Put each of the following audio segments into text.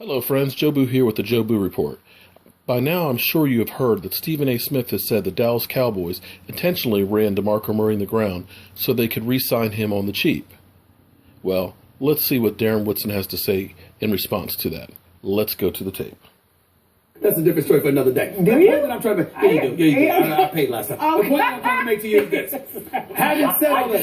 Hello friends, Jobu here with the Jobu Report. By now I'm sure you have heard that Stephen A. Smith has said the Dallas Cowboys intentionally ran DeMarco Murray in the ground so they could re-sign him on the cheap. Well, let's see what Darren Woodson has to say in response to that. Let's go to the tape. That's a different story for another day. Do you? The point that I'm trying to make, I paid last time. The point that I'm trying to make to you is this. Having said all that,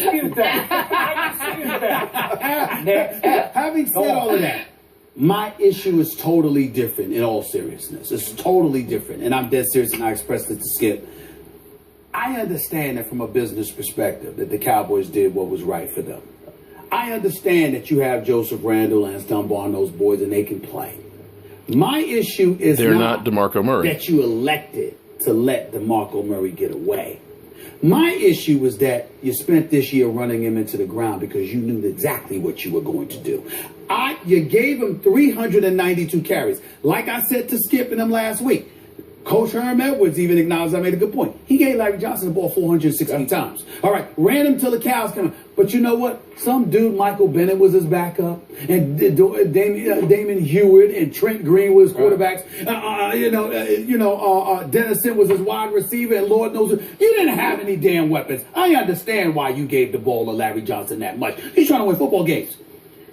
having said all of that, my issue is totally different in all seriousness. It's totally different. And I'm dead serious, and I expressed it to Skip. I understand that from a business perspective that the Cowboys did what was right for them. I understand that you have Joseph Randle, Lance Dunbar, and those boys, and they can play. My issue is They're not DeMarco Murray. That you elected to let DeMarco Murray get away. My issue was that you spent this year running him into the ground because you knew exactly what you were going to do. You gave him 392 carries. Like I said to Skip and him last week, Coach Herm Edwards even acknowledged I made a good point. He gave Larry Johnson the ball 460 times. All right, ran him till the cows come. But you know what? Some dude, Michael Bennett, was his backup, and Damon Hewitt and Trent Green was quarterbacks. Dennison was his wide receiver, and Lord knows you didn't have any damn weapons. I understand why you gave the ball to Larry Johnson that much. He's trying to win football games.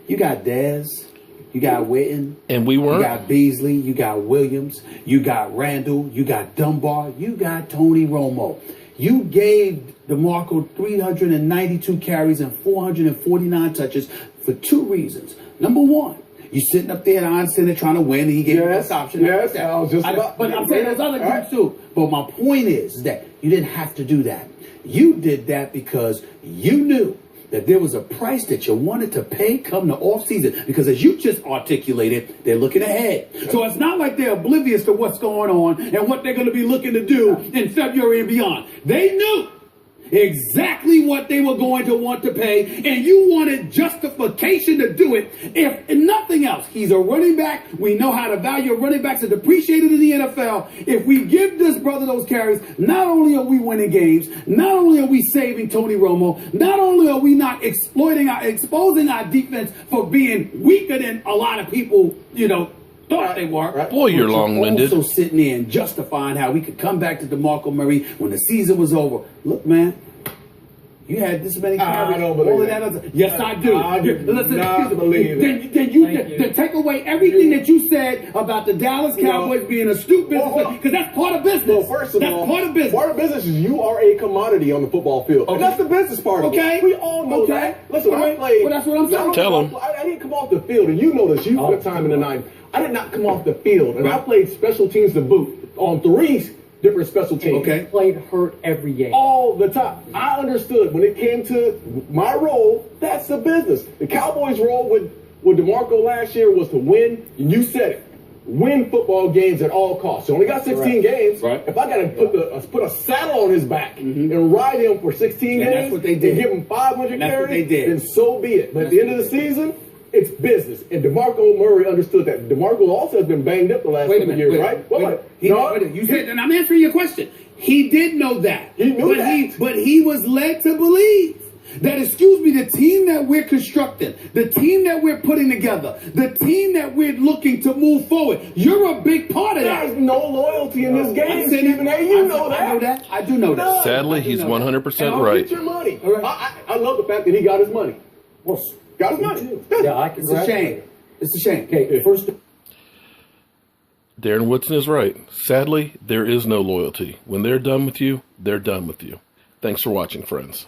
You got Dez. You got Witten. And we weren't. You got Beasley. You got Williams. You got Randall. You got Dunbar. You got Tony Romo. You gave DeMarco 392 carries and 449 touches for two reasons. Number one, you sitting up there at Iron Center trying to win, and he gave you this option. Yes, but I'm saying there's other groups too. But my point is that you didn't have to do that. You did that because you knew that there was a price that you wanted to pay come the offseason. Because as you just articulated, they're looking ahead. So it's not like they're oblivious to what's going on and what they're going to be looking to do in February and beyond. They knew exactly what they were going to want to pay, and you wanted justification to do it. If nothing else, he's a running back. We know how to value running backs are depreciated in the NFL. If we give this brother those carries, not only are we winning games, not only are we saving Tony Romo, not only are we not exposing our defense for being weaker than a lot of people, thought they were. Right. Boy, you're long-winded. Also sitting there and justifying how we could come back to DeMarco Murray when the season was over. Look, man, you had this many carries. I don't believe that. Yes, I do. Listen, Then take away everything that you said about the Dallas Cowboys being a stupid business, because that's part of business. Well, first of all, part of business. Part of business is you are a commodity on the football field. Okay. And that's the business part of it. We all know that. Listen, when I played. Well, that's what I'm saying. Tell him. I didn't come off the field, and you know this. You spent time in the 90s. I did not come off the field, and I played special teams to boot on 3 different special teams. Okay. Played hurt every game. All the time. I understood when it came to my role, that's the business. The Cowboys' role with DeMarco last year was to win, and you said it. Win football games at all costs. You only got 16 games. Right. If I got to put a saddle on his back and ride him for 16 games that's what they did. and give him 500 That's carries, what they did. then so be it. But at the end of the season, it's business. And DeMarco Murray understood that. DeMarco also has been banged up the last couple of years, right? You said, and I'm answering your question. He did know that. He knew that. But he was led to believe that, the team that we're constructing, the team that we're putting together, the team that we're looking to move forward, you're a big part of that. There's no loyalty in this game, Stephen A. You know that. I know that. I do know that. Sadly, he's 100% right. Get your money. I love the fact that he got his money. Well, Got his money. Yeah, it's a shame. It's a shame. Okay, first. Darren Woodson is right. Sadly, there is no loyalty. When they're done with you, they're done with you. Thanks for watching, friends.